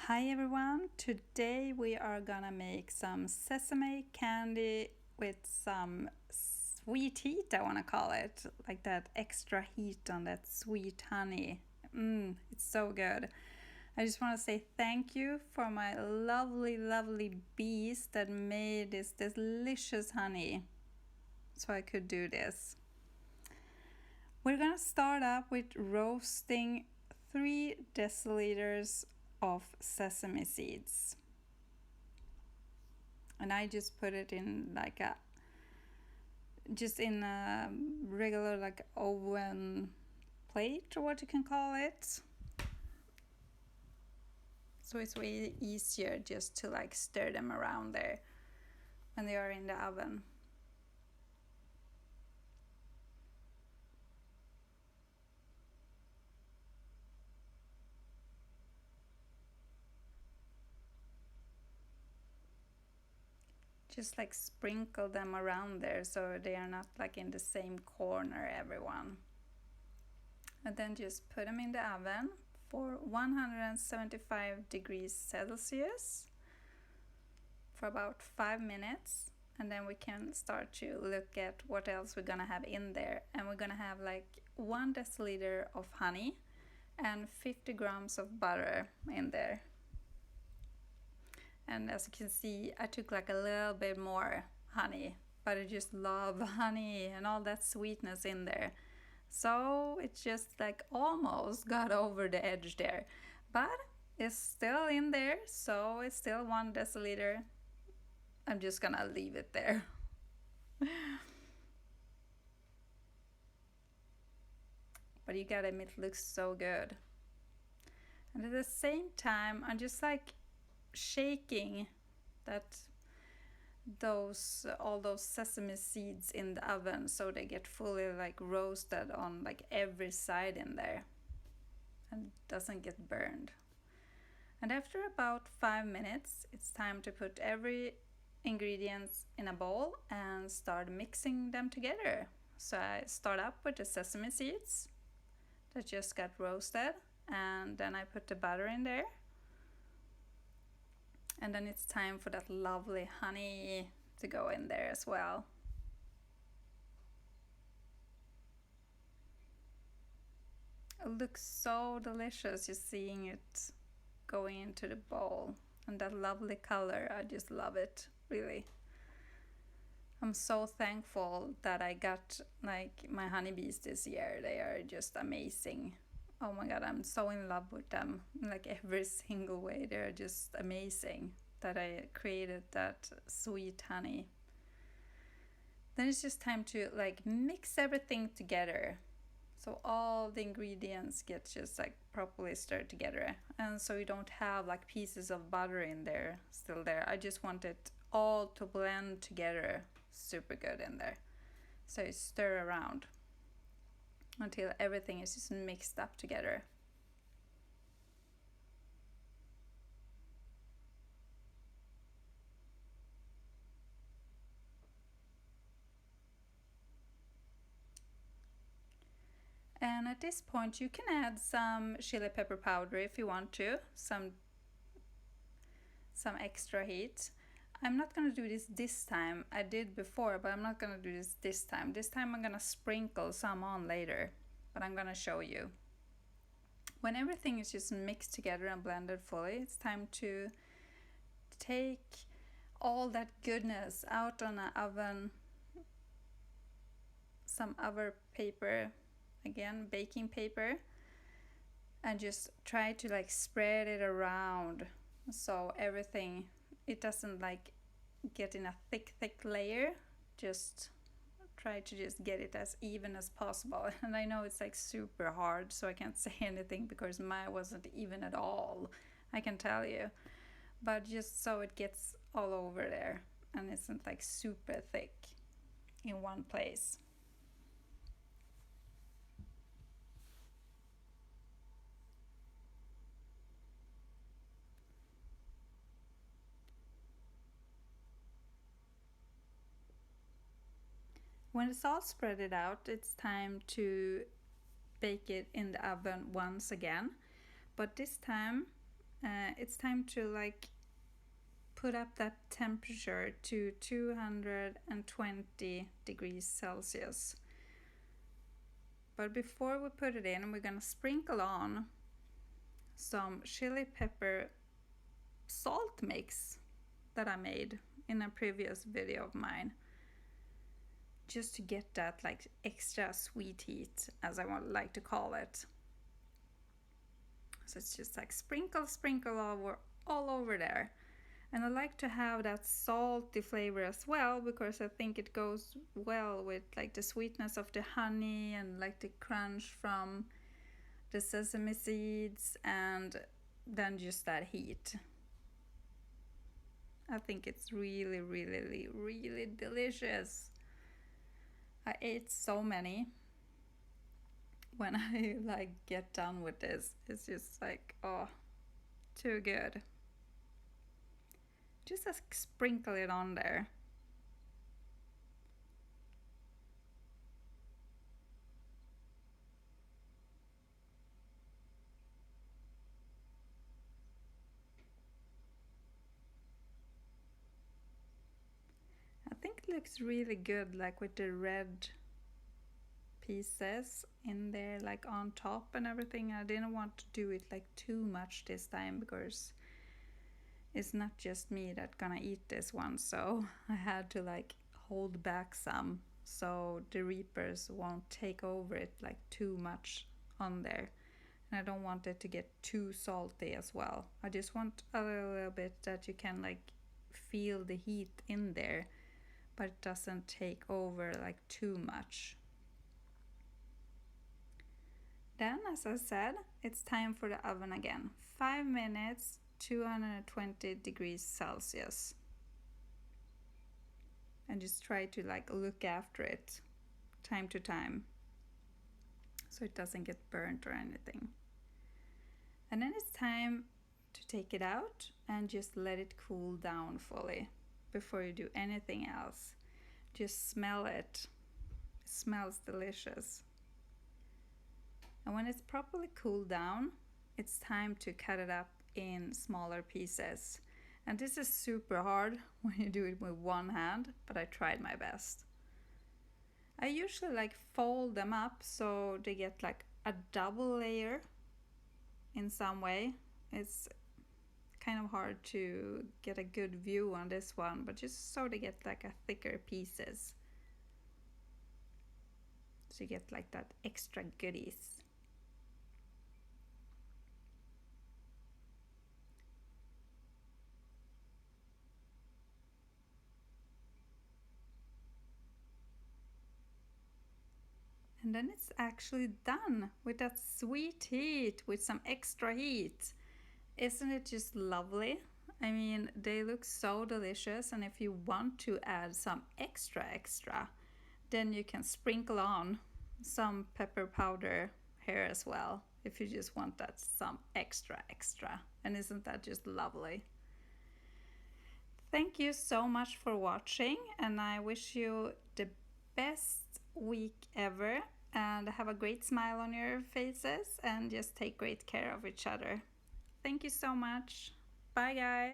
Hi everyone, today we are gonna make some sesame candy with some sweet heat, I wanna call it, like that extra heat on that sweet honey. It's so good. I just wanna say thank you for my lovely bees that made this delicious honey so I could do this. We're gonna start up with roasting 3 deciliters of sesame seeds, and I just put it in like a regular like oven plate or what you can call it, so it's way easier just to like stir them around there when they are in the oven. Just like sprinkle them around there so they are not like in the same corner, everyone. And then just put them in the oven for 175 degrees Celsius for about 5 minutes, and then we can start to look at what else we're gonna have in there. And we're gonna have like 1 deciliter of honey and 50 grams of butter in there. And as you can see, I took like a little bit more honey, but I just love honey and all that sweetness in there. So it just like almost got over the edge there, but it's still in there, so it's still 1 deciliter. I'm just gonna leave it there. But you gotta admit, it looks so good. And at the same time, I'm just like shaking all those sesame seeds in the oven so they get fully like roasted on like every side in there and doesn't get burned. And after about 5 minutes, it's time to put every ingredients in a bowl and start mixing them together. So I start up with the sesame seeds that just got roasted, and then I put the butter in there. And then it's time for that lovely honey to go in there as well. It looks so delicious just seeing it going into the bowl. And that lovely color, I just love it, really. I'm so thankful that I got like my honeybees this year. They are just amazing. Oh my god, I'm so in love with them, like every single way. They're just amazing that I created that sweet honey. Then it's just time to like mix everything together, so all the ingredients get just like properly stirred together, and so you don't have like pieces of butter in there still there. I just want it all to blend together super good in there. So you stir around until everything is just mixed up together. And at this point you can add some chili pepper powder if you want to, some extra heat. I'm not gonna do this time. I did before, but I'm not gonna do this time. This time I'm gonna sprinkle some on later, but I'm gonna show you. When everything is just mixed together and blended fully, it's time to take all that goodness out on an oven, some other paper, again baking paper, and just try to like spread it around so everything, it doesn't like get in a thick layer. Just try to just get it as even as possible. And I know it's like super hard, so I can't say anything because mine wasn't even at all, I can tell you. But just so it gets all over there and isn't like super thick in one place. When it's all spread it out, it's time to bake it in the oven once again. But this time it's time to like put up that temperature to 220 degrees Celsius. But before we put it in, we're gonna sprinkle on some chili pepper salt mix that I made in a previous video of mine, just to get that like extra sweet heat, as I like to call it. So it's just like sprinkle over all over there. And I like to have that salty flavor as well, because I think it goes well with like the sweetness of the honey and like the crunch from the sesame seeds, and then just that heat. I think it's really, really, really delicious. I ate so many when I like get done with this. It's just like, oh, too good. Just sprinkle it on there. I think it looks really good, like with the red pieces in there, like on top and everything. I didn't want to do it like too much this time, because it's not just me that's gonna eat this one, so I had to like hold back some so the reapers won't take over it like too much on there. And I don't want it to get too salty as well. I just want a little bit that you can like feel the heat in there, but it doesn't take over like too much. Then, as I said, it's time for the oven again. 5 minutes, 220 degrees Celsius. And just try to like look after it time to time, so it doesn't get burnt or anything. And then it's time to take it out and just let it cool down fully before you do anything else. Just smell it. It smells delicious. And when it's properly cooled down, it's time to cut it up in smaller pieces. And this is super hard when you do it with one hand, but I tried my best. I usually like fold them up so they get like a double layer in some way. It's kind of hard to get a good view on this one, but just so they get like a thicker pieces. So you get like that extra goodies. And then it's actually done with that sweet heat, with some extra heat. Isn't it just lovely? I mean, they look so delicious, and if you want to add some extra, then you can sprinkle on some pepper powder here as well, if you just want that some extra. And isn't that just lovely? Thank you so much for watching, and I wish you the best week ever, and have a great smile on your faces, and just take great care of each other. Thank you so much. Bye guys.